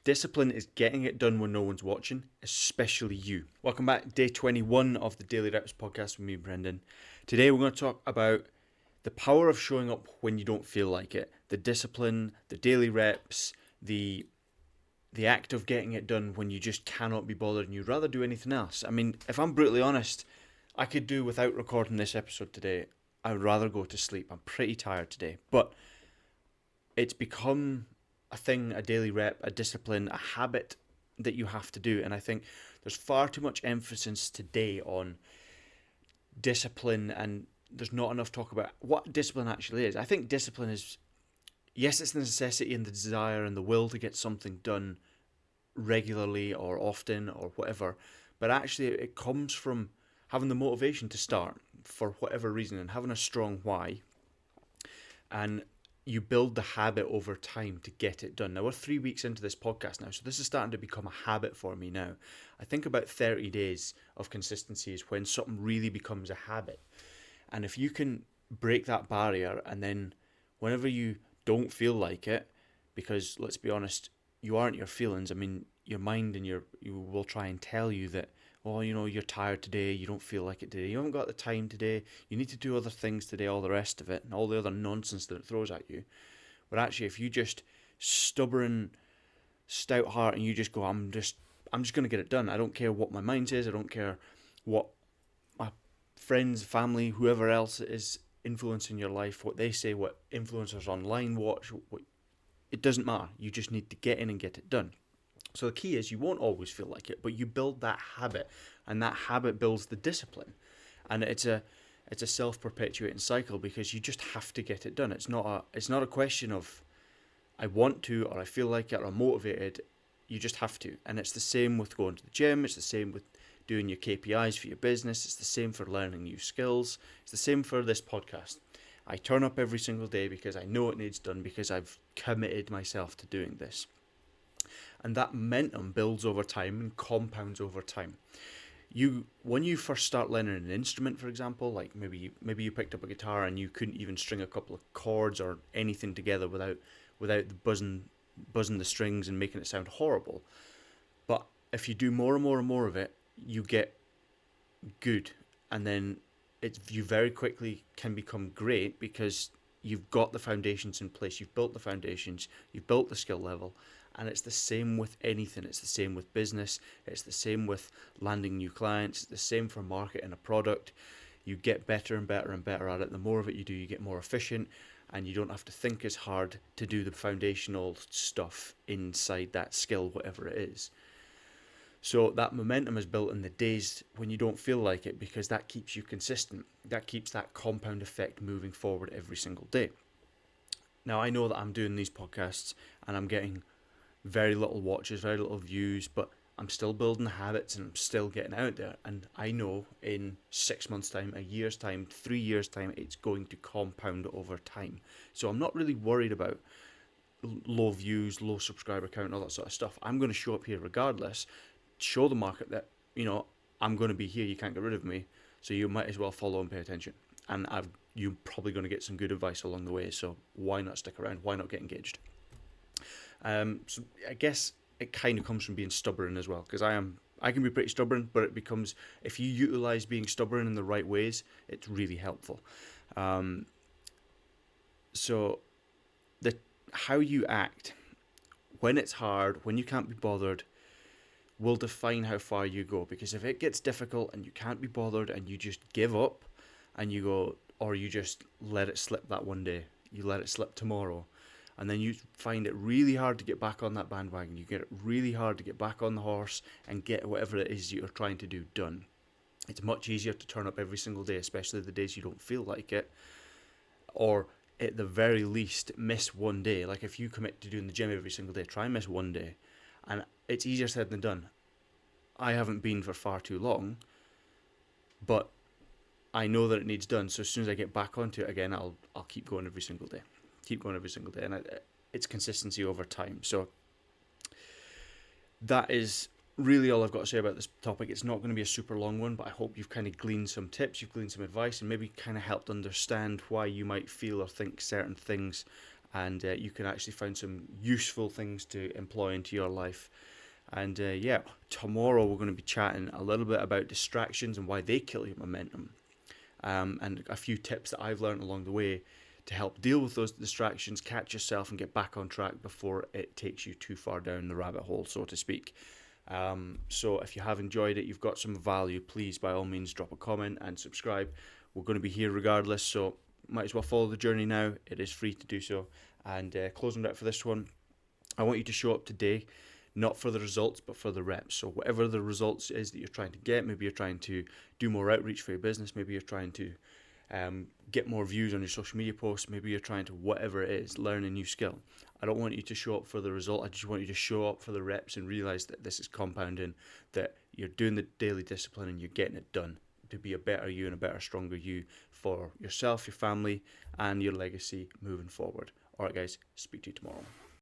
Discipline is getting it done when no one's watching, especially you. Welcome back, day 21 of the Daily Reps podcast with me, Brendan. Today we're going to talk about the power of showing up when you don't feel like it. The discipline, the daily reps, the act of getting it done when you just cannot be bothered and you'd rather do anything else. I mean, if I'm brutally honest, I could do without recording this episode today. I would rather go to sleep. I'm pretty tired today, but it's become a thing, a daily rep, a discipline, a habit that you have to do. And I think there's far too much emphasis today on discipline, and there's not enough talk about what discipline actually is. I think discipline is, yes, it's the necessity and the desire and the will to get something done regularly or often or whatever, but actually it comes from having the motivation to start for whatever reason and having a strong why. And you build the habit over time to get it done. Now, we're 3 weeks into this podcast now, so this is starting to become a habit for me now. I think about 30 days of consistency is when something really becomes a habit. And if you can break that barrier, and then whenever you don't feel like it, because let's be honest, you aren't your feelings. I mean, your mind and you will try and tell you that, oh, you know, you're tired today, you don't feel like it today, you haven't got the time today, you need to do other things today, all the rest of it, and all the other nonsense that it throws at you. But actually, if you just stubborn, stout heart, and you just go, I'm just going to get it done. I don't care what my mind says. I don't care what my friends, family, whoever else is influencing your life, what they say, what influencers online watch, it doesn't matter. You just need to get in and get it done. So the key is you won't always feel like it, but you build that habit, and that habit builds the discipline. And it's a self-perpetuating cycle because you just have to get it done. It's not a question of I want to or I feel like it or I'm motivated. You just have to. And it's the same with going to the gym. It's the same with doing your KPIs for your business. It's the same for learning new skills. It's the same for this podcast. I turn up every single day because I know it needs done, because I've committed myself to doing this. And that momentum builds over time and compounds over time. When you first start learning an instrument, for example, like maybe you picked up a guitar and you couldn't even string a couple of chords or anything together without the buzzing the strings and making it sound horrible. But if you do more and more and more of it, you get good, and then you very quickly can become great because you've got the foundations in place. You've built the foundations. You've built the skill level. And it's the same with anything. It's the same with business. It's the same with landing new clients. It's the same for marketing a product. You get better and better and better at it. The more of it you do, you get more efficient, and you don't have to think as hard to do the foundational stuff inside that skill, whatever it is. So that momentum is built in the days when you don't feel like it, because that keeps you consistent. That keeps that compound effect moving forward every single day. Now, I know that I'm doing these podcasts and I'm getting very little watches, very little views, but I'm still building habits and I'm still getting out there. And I know in 6 months' time, a year's time, 3 years' time, it's going to compound over time. So I'm not really worried about low views, low subscriber count, and all that sort of stuff. I'm going to show up here regardless, show the market that, you know, I'm going to be here, you can't get rid of me, so you might as well follow and pay attention. And you're probably going to get some good advice along the way, so why not stick around? Why not get engaged? So I guess it kind of comes from being stubborn as well, because I can be pretty stubborn, but it becomes, if you utilize being stubborn in the right ways, it's really helpful. So how you act when it's hard, when you can't be bothered, will define how far you go. Because if it gets difficult and you can't be bothered and you just give up and you go, or you just let it slip that one day, you let it slip tomorrow, and then you find it really hard to get back on that bandwagon, you get it really hard to get back on the horse and get whatever it is you're trying to do done. It's much easier to turn up every single day, especially the days you don't feel like it, or at the very least miss one day. Like if you commit to doing the gym every single day, try and miss one day. And it's easier said than done. I haven't been for far too long, but I know that it needs done. So as soon as I get back onto it again, I'll keep going every single day. And it's consistency over time. So that is really all I've got to say about this topic. It's not going to be a super long one, but I hope you've kind of gleaned some tips, you've gleaned some advice, and maybe kind of helped understand why you might feel or think certain things and you can actually find some useful things to employ into your life. And yeah, tomorrow we're going to be chatting a little bit about distractions and why they kill your momentum, and a few tips that I've learned along the way to help deal with those distractions, catch yourself, and get back on track before it takes you too far down the rabbit hole, so to speak. So if you have enjoyed it, you've got some value, please by all means drop a comment and subscribe. We're going to be here regardless, so might as well follow the journey now. It is free to do so. And closing out for this one, I want you to show up today, not for the results, but for the reps. So whatever the results is that you're trying to get, maybe you're trying to do more outreach for your business, maybe you're trying to get more views on your social media posts, maybe you're trying to, whatever it is, learn a new skill. I don't want you to show up for the result. I just want you to show up for the reps and realize that this is compounding, that you're doing the daily discipline and you're getting it done to be a better you and a better, stronger you for yourself, your family, and your legacy moving forward. All right, guys, speak to you tomorrow.